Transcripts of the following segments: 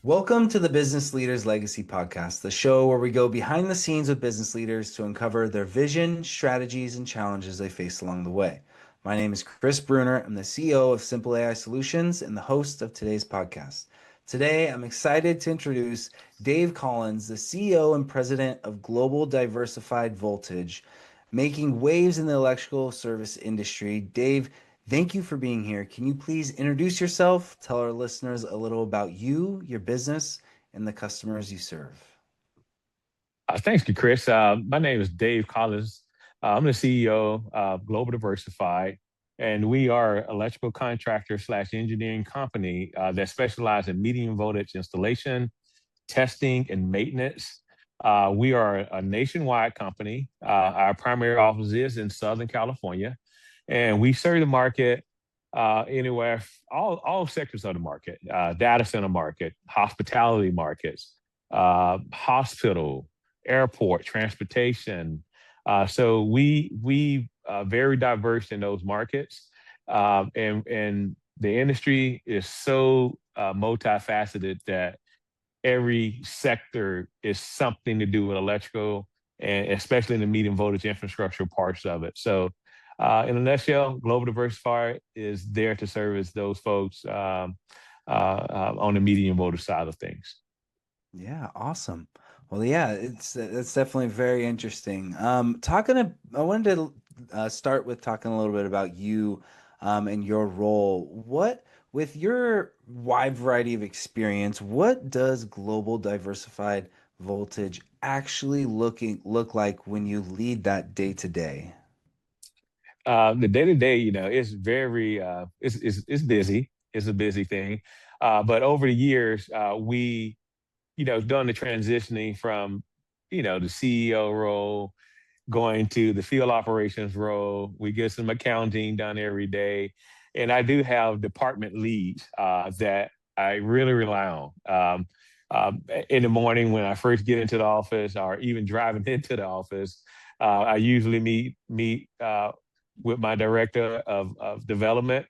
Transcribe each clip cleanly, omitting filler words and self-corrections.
Welcome to the Business Leaders Legacy Podcast, the show where we go behind the scenes with business leaders to uncover their vision, strategies, and challenges they face along the way. My name is Chris Bruner. I'm the CEO of Simple AI Solutions and the host of today's podcast. Today, I'm excited to introduce Dave Collins, the CEO and president of Global Diversified Voltage, making waves in the electrical service industry. Dave, thank you for being here. Can you please introduce yourself, tell our listeners a little about you, your business, and the customers you serve? Thanks, Chris. My name is Dave Collins. I'm the CEO of Global Diversified, and we are electrical contractor slash engineering company that specializes in medium voltage installation, testing, and maintenance. We are a nationwide company. Our primary office is in Southern California, and we serve the market anywhere, all sectors of the market, data center market, hospitality markets, hospital, airport, transportation. So we very diverse in those markets, and the industry is so multifaceted that every sector is something to do with electrical, and especially in the medium voltage infrastructure parts of it. So, in a nutshell, Global Diversified is there to service those folks on the medium voltage side of things. Yeah, awesome. Well, yeah, it's definitely very interesting. I wanted to start with talking a little bit about you and your role. With your wide variety of experience, what does global diversified voltage actually look like when you lead that day to day? The day to day, it's very it's busy. It's a busy thing, but over the years, we done the transitioning from the CEO role going to the field operations role. We get some accounting done every day, and I do have department leads that I really rely on. In the morning when I first get into the office, or even driving into the office, I usually meet with my director of development,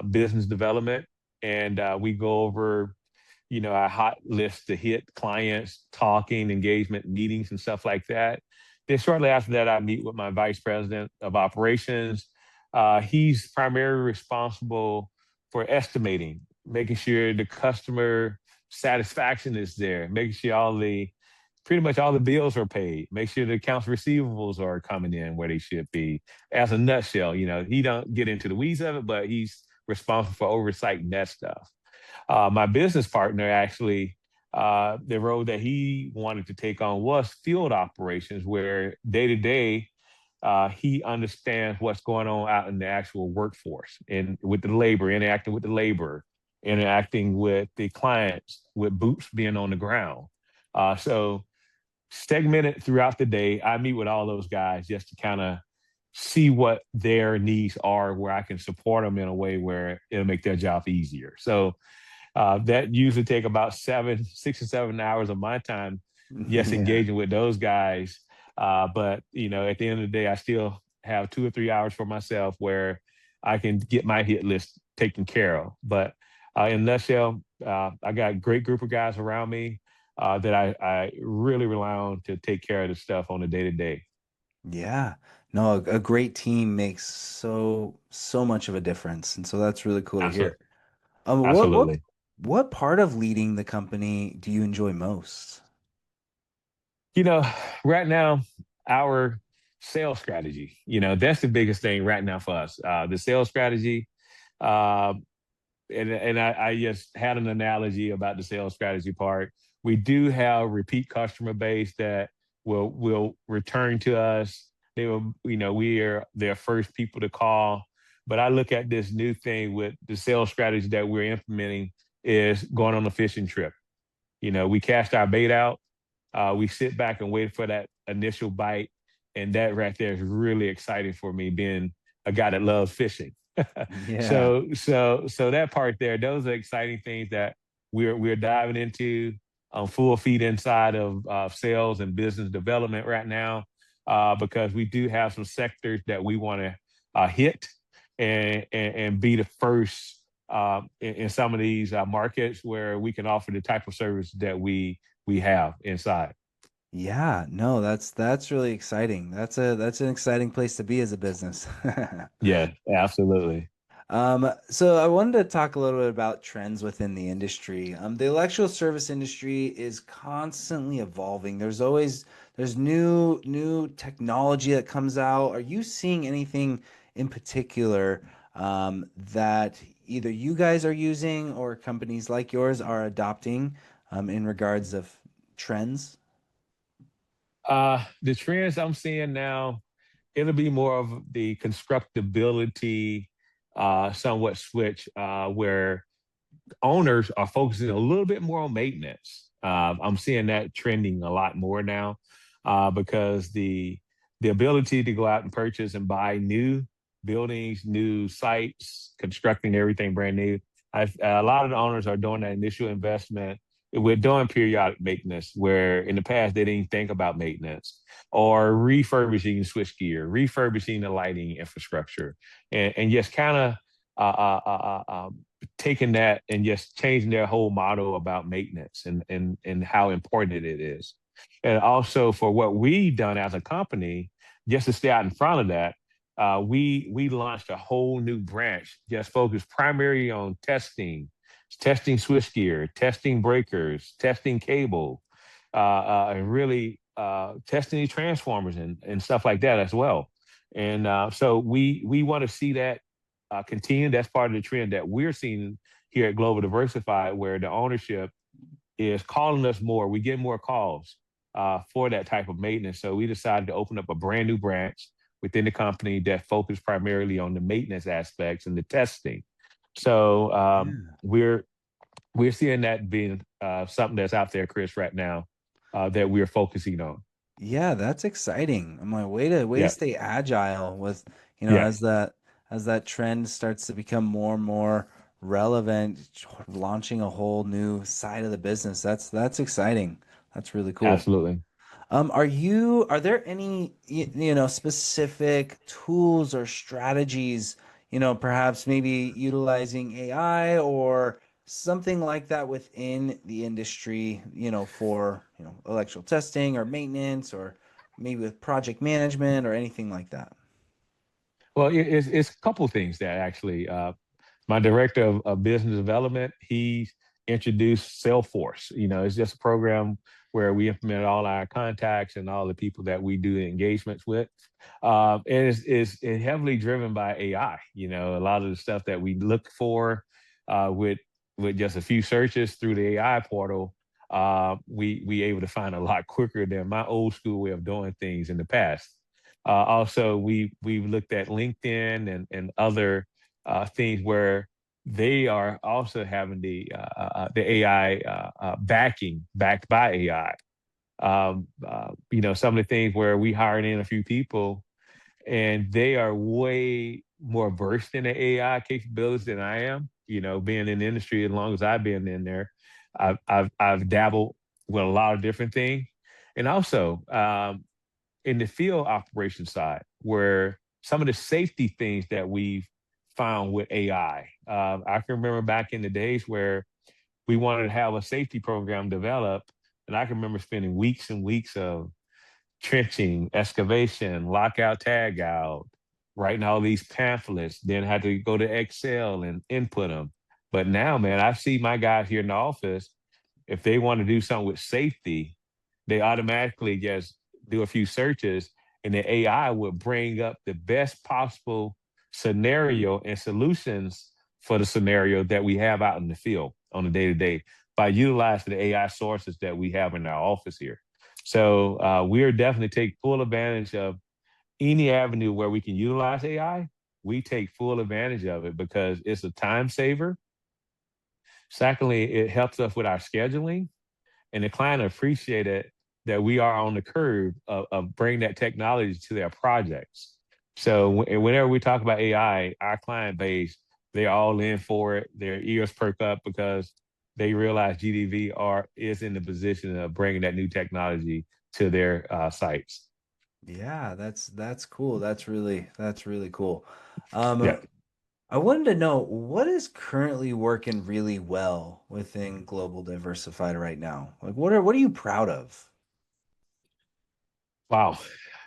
business development, and we go over, our hot list to hit clients, talking, engagement, meetings, and stuff like that. Then shortly after that, I meet with my vice president of operations. He's primarily responsible for estimating, making sure the customer satisfaction is there, making sure pretty much all the bills are paid, make sure the accounts receivables are coming in where they should be. As a nutshell, he don't get into the weeds of it, but he's responsible for oversight and that stuff. My business partner actually, the role that he wanted to take on was field operations, where day to day, he understands what's going on out in the actual workforce and with the labor, interacting with the labor, interacting with the clients, with boots being on the ground. So segmented throughout the day, I meet with all those guys just to kind of see what their needs are, where I can support them in a way where it'll make their job easier. So that usually take about 6 or 7 hours of my time, just Yeah. engaging with those guys. But at the end of the day, I still have 2 or 3 hours for myself where I can get my hit list taken care of. But in a nutshell, I got a great group of guys around me that I really rely on to take care of the stuff on a day to day. Yeah. No, a great team makes so much of a difference. And so that's really cool to hear. Absolutely. Um, what what Absolutely. what part of leading the company do you enjoy most? You know, right now, our sales strategy, that's the biggest thing right now for us. The sales strategy, uh, and I just had an analogy about the sales strategy part. We do have repeat customer base that will return to us. They will, we are their first people to call. But I look at this new thing with the sales strategy that we're implementing is going on a fishing trip. We cast our bait out, we sit back and wait for that initial bite, and that right there is really exciting for me, being a guy that loves fishing. Yeah. So that part there, those are exciting things that we're diving into full feet inside of sales and business development right now, because we do have some sectors that we want to hit and be the first in some of these markets where we can offer the type of service that we have inside. Yeah, no, that's really exciting. That's an exciting place to be as a business. Yeah, absolutely. So I wanted to talk a little bit about trends within the industry. The electrical service industry is constantly evolving. There's new technology that comes out. Are you seeing anything in particular that either you guys are using or companies like yours are adopting in regards of trends? The trends I'm seeing now, it'll be more of the constructability, somewhat switch, where owners are focusing a little bit more on maintenance. I'm seeing that trending a lot more now because the ability to go out and purchase and buy new buildings, new sites, constructing everything brand new. A lot of the owners are doing that initial investment. We're doing periodic maintenance where in the past they didn't think about maintenance or refurbishing switchgear, refurbishing the lighting infrastructure, and just kind of taking that and just changing their whole model about maintenance and how important it is. And also for what we've done as a company, just to stay out in front of that, we launched a whole new branch just focused primarily on testing switchgear, testing breakers, testing cable, and really testing the transformers and stuff like that as well. And so we want to see that continue. That's part of the trend that we're seeing here at Global Diversified, where the ownership is calling us more. We get more calls for that type of maintenance. So we decided to open up a brand new branch within the company that focused primarily on the maintenance aspects and the testing. So Yeah. we're seeing that being something that's out there, Chris, right now that we're focusing on. Yeah, that's exciting. I'm like, way to Yeah, stay agile with, yeah, as that trend starts to become more and more relevant, launching a whole new side of the business. That's exciting. That's really cool. absolutely. Are there any, specific tools or strategies, perhaps maybe utilizing AI or something like that within the industry, for, electrical testing or maintenance or maybe with project management or anything like that? Well, it's a couple of things that actually my director of business development, he introduced Salesforce. It's just a program where we implement all our contacts and all the people that we do engagements with. And it's heavily driven by AI. A lot of the stuff that we look for with just a few searches through the AI portal, we able to find a lot quicker than my old school way of doing things in the past. Also, we've looked at LinkedIn and other things where they are also having the AI backing backed by AI. Some of the things where we hired in a few people and they are way more versed in the AI capabilities than I am. Being in the industry as long as I've been in there, I've dabbled with a lot of different things, and also in the field operation side, where some of the safety things that we've found with AI. I can remember back in the days where we wanted to have a safety program developed, and I can remember spending weeks and weeks of trenching, excavation, lockout, tag out, writing all these pamphlets, then had to go to Excel and input them. But now, man, I see my guys here in the office, if they want to do something with safety, they automatically just do a few searches and the AI would bring up the best possible scenario and solutions for the scenario that we have out in the field on a day to day by utilizing the AI sources that we have in our office here. So we are definitely take full advantage of any avenue where we can utilize AI. We take full advantage of it because it's a time saver. Secondly, it helps us with our scheduling, and the client appreciated that we are on the curve of bringing that technology to their projects. So whenever we talk about AI, our client base, they're all in for it. Their ears perk up because they realize GDV is in the position of bringing that new technology to their sites. Yeah, that's cool. That's really cool. Yeah. I wanted to know what is currently working really well within Global Diversified right now? Like what are you proud of? Wow.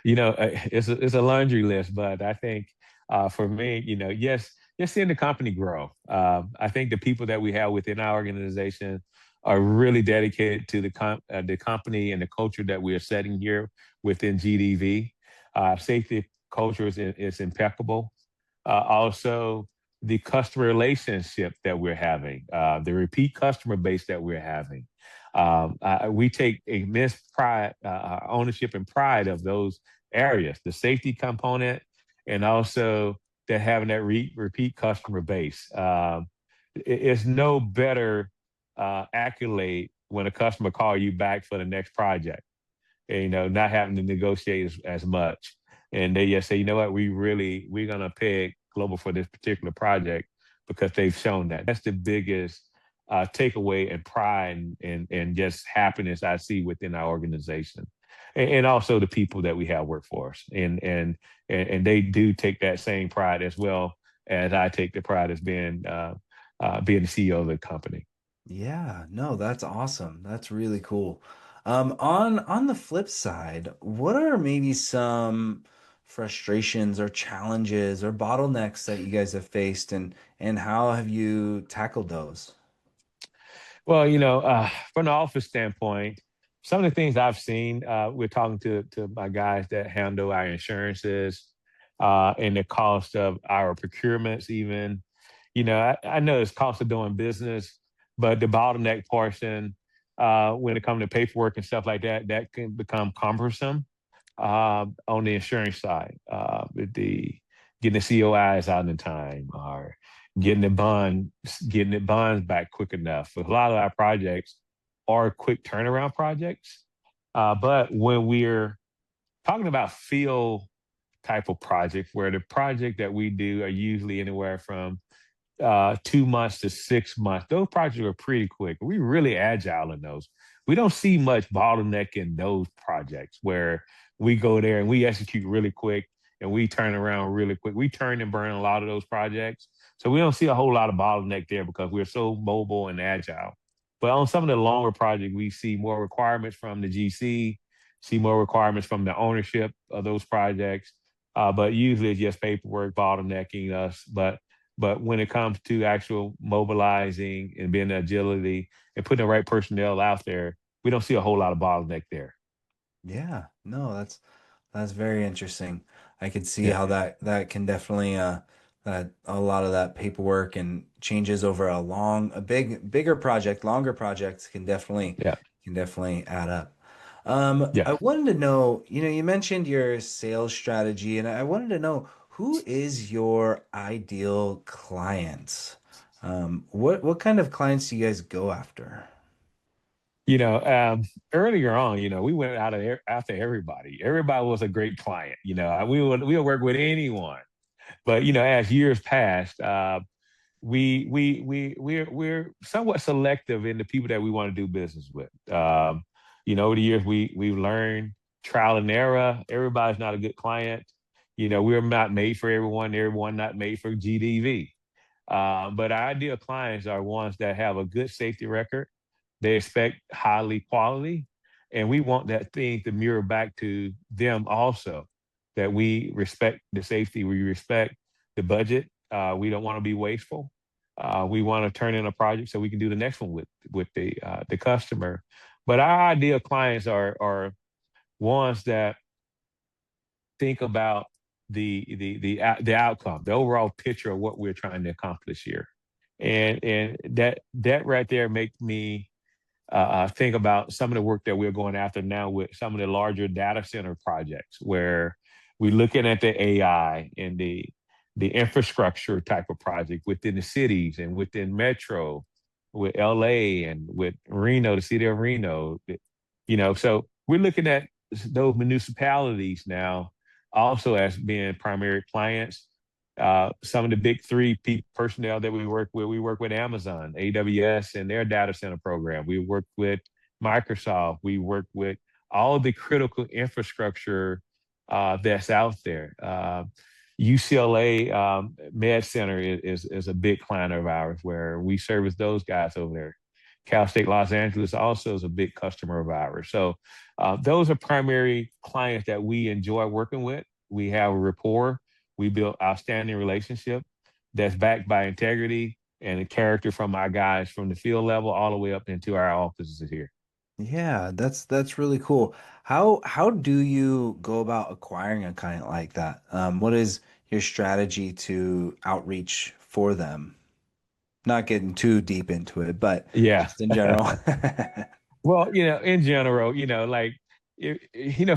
It's a laundry list, but I think for me, yes, just seeing the company grow. I think the people that we have within our organization are really dedicated to the company and the culture that we are setting here within GDV. Safety culture is impeccable. Also, the customer relationship that we're having, the repeat customer base that we're having. We take immense pride, ownership and pride of those areas, the safety component, and also that having that repeat customer base. It's no better accolade when a customer call you back for the next project, and, not having to negotiate as much. And they just say, you know what, we're gonna pick Global for this particular project because they've shown that. That's the biggest takeaway and pride and just happiness I see within our organization. And also the people that we have work for us. And they do take that same pride as well as I take the pride as being the CEO of the company. Yeah, no, that's awesome. That's really cool. On the flip side, what are maybe some frustrations or challenges or bottlenecks that you guys have faced and how have you tackled those? Well, from the office standpoint, some of the things I've seen, we're talking to my guys that handle our insurances, and the cost of our procurements, even. I know it's cost of doing business, but the bottleneck portion, when it comes to paperwork and stuff like that, that can become cumbersome on the insurance side, with the getting the COIs out in time or getting the bond, getting the bonds back quick enough. A lot of our projects are quick turnaround projects, but when we're talking about field type of project, where the project that we do are usually anywhere from 2 months to 6 months. Those projects are pretty quick. We really agile in those. We don't see much bottleneck in those projects where we go there and we execute really quick and we turn around really quick. We turn and burn a lot of those projects. So we don't see a whole lot of bottleneck there because we're so mobile and agile. But on some of the longer projects, we see more requirements from the GC, see more requirements from the ownership of those projects. But usually it's just paperwork bottlenecking us. But when it comes to actual mobilizing and being agility and putting the right personnel out there, we don't see a whole lot of bottleneck there. Yeah, no, that's very interesting. I could see Yeah, how that can definitely that a lot of that paperwork and changes over a bigger project, longer projects yeah, can definitely add up. yeah. I wanted to know, you mentioned your sales strategy, and I wanted to know who is your ideal client? What kind of clients do you guys go after? You know, um, Earlier on, we went after everybody. Everybody was a great client. We would work with anyone. But as years passed, we're somewhat selective in the people that we want to do business with. Over the years we've learned trial and error. Everybody's not a good client. We're not made for everyone. Everyone not made for GDV. But our ideal clients are ones that have a good safety record. They expect highly quality, and we want that thing to mirror back to them also. That we respect the safety, we respect the budget. We don't want to be wasteful. We want to turn in a project so we can do the next one with the customer. But our ideal clients are ones that think about the outcome, the overall picture of what we're trying to accomplish here, and that right there makes me think about some of the work that we're going after now with some of the larger data center projects, where we're looking at the AI and the infrastructure type of project within the cities and within Metro, with LA and with Reno, the city of Reno. So we're looking at those municipalities now also as being primary clients. Some of the big three personnel that we work with Amazon, AWS, and their data center program. We work with Microsoft. We work with all the critical infrastructure that's out there. UCLA Med Center is a big client of ours where we service those guys over there. Cal State Los Angeles also is a big customer of ours. So those are primary clients that we enjoy working with. We have a rapport. We build outstanding relationship that's backed by integrity and a character from our guys from the field level all the way up into our offices here. Yeah, that's really cool. How do you go about acquiring a client like that? What is your strategy to outreach for them? Not getting too deep into it, but Yeah. just in general. Well, in general,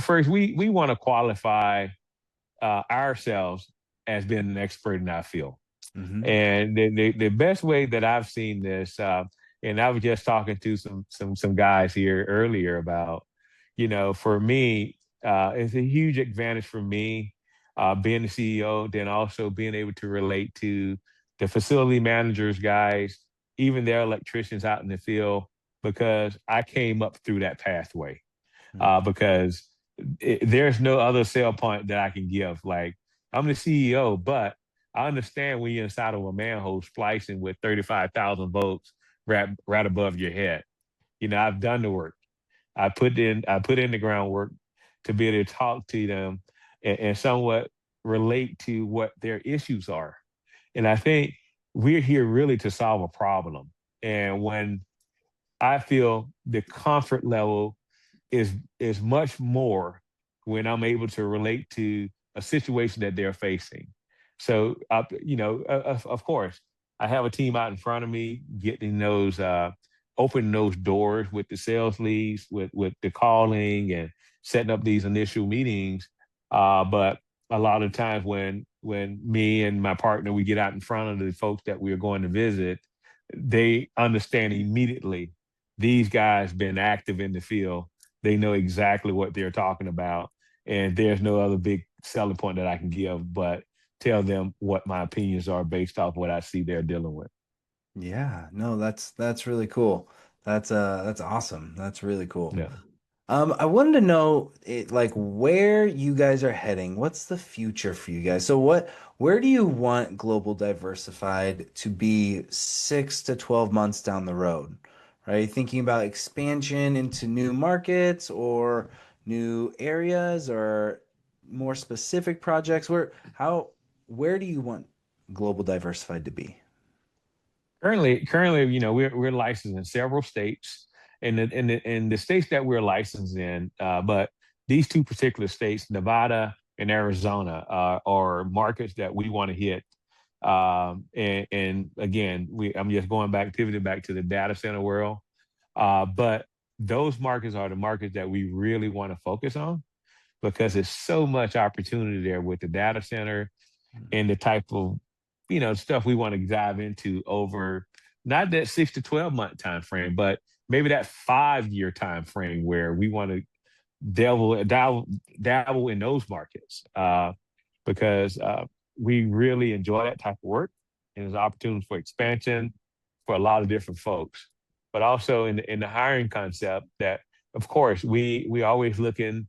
first we want to qualify ourselves as being an expert in our field. Hmm. And the best way that I've seen this, and I was just talking to some guys here earlier about, for me, it's a huge advantage for me being the CEO, then also being able to relate to the facility managers, guys, even their electricians out in the field, because I came up through that pathway. Because there's no other sell point that I can give. Like I'm the CEO, but I understand when you're inside of a manhole splicing with 35,000 volts right above your head. I've done the work. I put in the groundwork to be able to talk to them and somewhat relate to what their issues are. And I think we're here really to solve a problem. And when I feel the comfort level is much more when I'm able to relate to a situation that they're facing. So, of course, I have a team out in front of me getting opening those doors with the sales leads, with the calling and setting up these initial meetings. But a lot of times when me and my partner we get out in front of the folks that we are going to visit, they understand immediately these guys been active in the field, they know exactly what they're talking about. And there's no other big selling point that I can give, but tell them what my opinions are based off what I see they're dealing with. Yeah, no, that's really cool. That's awesome. That's really cool. Yeah. I wanted to know like where you guys are heading. What's the future for you guys? So where do you want Global Diversified to be 6 to 12 months down the road? Right? Thinking about expansion into new markets or new areas or more specific projects. Where do you want Global Diversified to be? Currently, we're licensed in several states, and the states that we're licensed in, but these two particular states, Nevada and Arizona, are markets that we want to hit. And again, I'm just pivoting back to the data center world. But those markets are the markets that we really want to focus on because there's so much opportunity there with the data center and the type of stuff we want to dive into over not that 6 to 12 month time frame, but maybe that 5 year time frame where we want to dabble in those markets because we really enjoy that type of work and there's opportunities for expansion for a lot of different folks. But also in the hiring concept that of course we always looking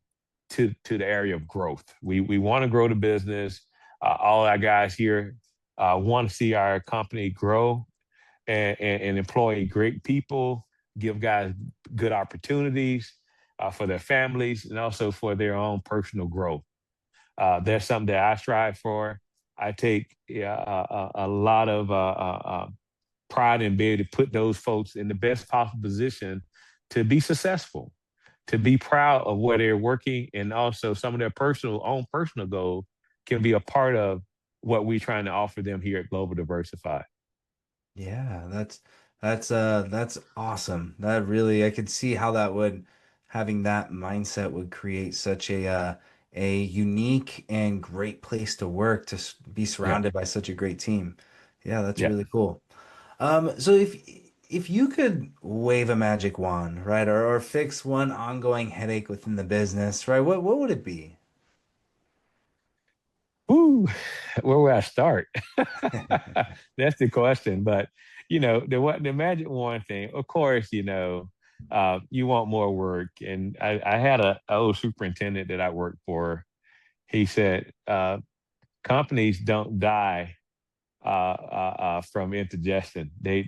to the area of growth. We want to grow the business. All our guys here want to see our company grow and employ great people, give guys good opportunities for their families and also for their own personal growth. That's something that I strive for. I take a lot of pride in being able to put those folks in the best possible position to be successful, to be proud of where they're working, and also some of their personal goals can be a part of what we're trying to offer them here at Global Diversified. Yeah, that's awesome. That really I could see how that would having that mindset would create such a unique and great place to work to be Yeah, surrounded by such a great team. Yeah, that's yeah. really cool. So if you could wave a magic wand, right, or fix one ongoing headache within the business, right, what would it be? Ooh, where would I start? That's the question. But the magic one thing, of course, you want more work. And I had a old superintendent that I worked for. He said, companies don't die from indigestion. They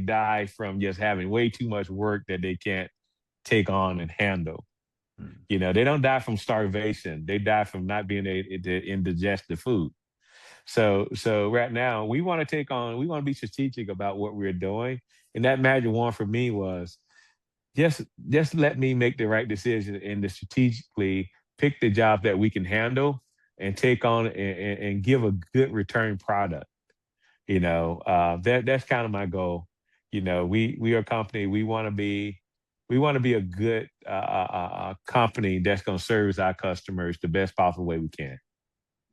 die from just having way too much work that they can't take on and handle. Mm. They don't die from starvation. They die from not being able to indigest the food. So right now we want to be strategic about what we're doing. And that magic wand for me was just just let me make the right decision and to strategically pick the job that we can handle and take on and give a good return product. That's kind of my goal. We are a company. We want to be a good company that's going to service our customers the best possible way we can.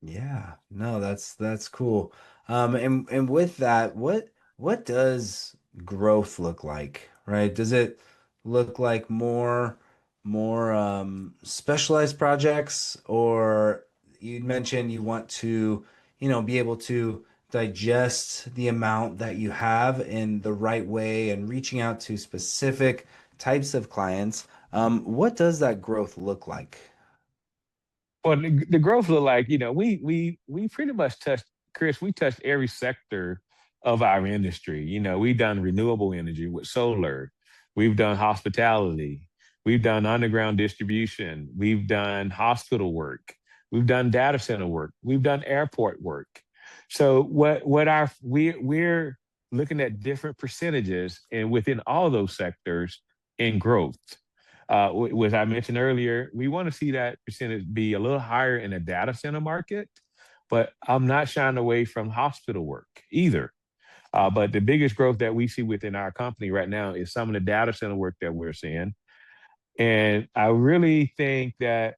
Yeah, no, that's cool. And with that, what does growth look like, right? Does it look like more specialized projects, or you mentioned you want to, be able to digest the amount that you have in the right way and reaching out to specific types of clients. What does that growth look like? Well, the growth look like, we pretty much touched, Chris, we touched every sector of our industry. We've done renewable energy with solar. We've done hospitality. We've done underground distribution. We've done hospital work. We've done data center work. We've done airport work. So we're looking at different percentages and within all those sectors in growth. As I mentioned earlier, we want to see that percentage be a little higher in the data center market, but I'm not shying away from hospital work either. But the biggest growth that we see within our company right now is some of the data center work that we're seeing. And I really think that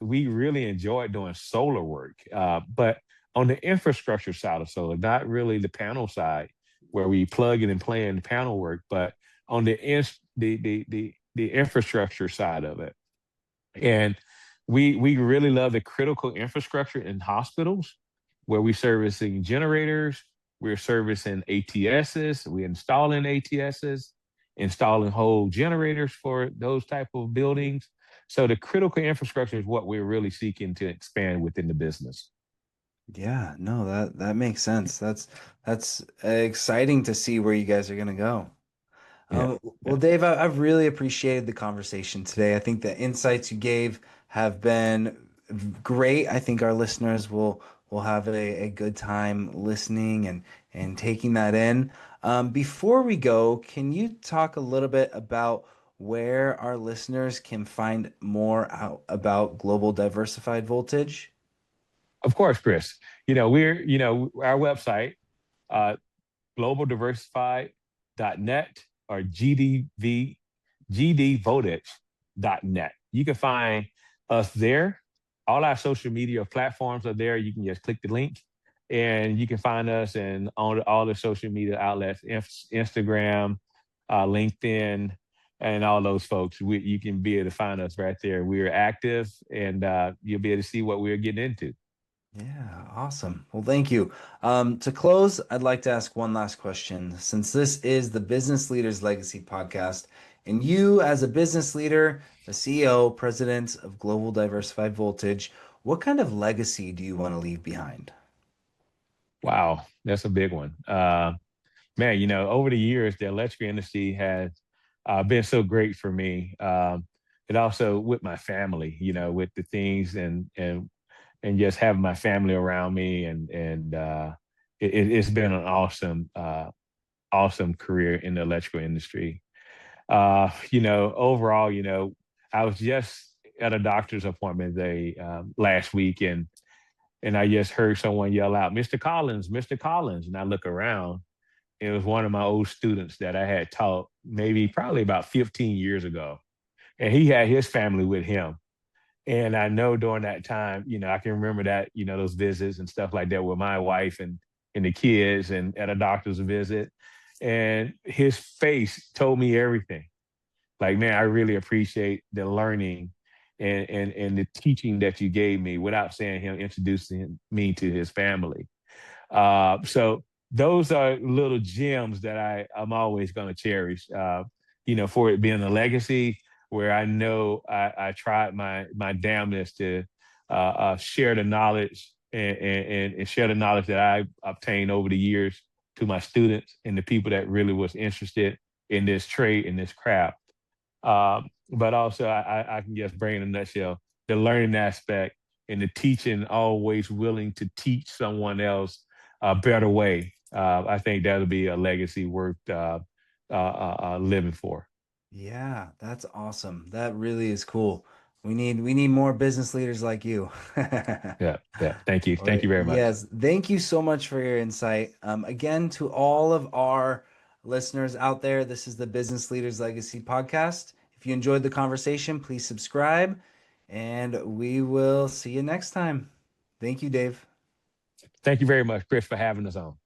we really enjoy doing solar work, but on the infrastructure side of solar, not really the panel side where we plug in and play in the panel work, but on the infrastructure side of it. And we really love the critical infrastructure in hospitals where we're servicing generators, we're servicing ATSs, we're installing ATSs, installing whole generators for those type of buildings. So the critical infrastructure is what we're really seeking to expand within the business. Yeah, no, that makes sense. That's exciting to see where you guys are gonna go. Yeah. Well, Dave, I've really appreciated the conversation today. I think the insights you gave have been great. I think our listeners will have a good time listening and taking that in. Before we go, can you talk a little bit about where our listeners can find more out about Global Diversified Voltage? Of course, Chris. Our website, uh, globaldiversified.net or gdvoltage.net. You can find us there. All our social media platforms are there. You can just click the link and you can find us on all the social media outlets, Instagram, LinkedIn, and all those folks. You can be able to find us right there. We're active and you'll be able to see what we're getting into. Yeah, awesome. Well, thank you. To close, I'd like to ask one last question. Since this is the Business Leaders Legacy podcast, and you, as a business leader, the CEO, president of Global Diversified Voltage, what kind of legacy do you want to leave behind? Wow, that's a big one. Man, over the years, the electric industry has been so great for me. It also with my family, with the things and just having my family around me, and it's been an awesome career in the electrical industry. Overall, I was just at a doctor's appointment day last week, and I just heard someone yell out, "Mr. Collins, Mr. Collins," and I look around. It was one of my old students that I had taught maybe probably about 15 years ago. And he had his family with him. And I know during that time, I can remember that, those visits and stuff like that with my wife and the kids and at a doctor's visit. And his face told me everything. Like, man, I really appreciate the learning and the teaching that you gave me without saying him introducing me to his family. So those are little gems that I'm always going to cherish. For it being a legacy where I know I tried my damnness to share the knowledge and share the knowledge that I obtained over the years to my students and the people that really was interested in this trade, in this craft. But also, I can just bring in a nutshell the learning aspect and the teaching, always willing to teach someone else a better way. I think that'll be a legacy worth living for. Yeah, that's awesome. That really is cool. We need more business leaders like you. Yeah, yeah. Thank you. All Thank you right. very much. Yes. Thank you so much for your insight. Again, to all of our listeners out there, this is the Business Leaders Legacy podcast. If you enjoyed the conversation, please subscribe, and we will see you next time. Thank you, Dave. Thank you very much, Chris, for having us on.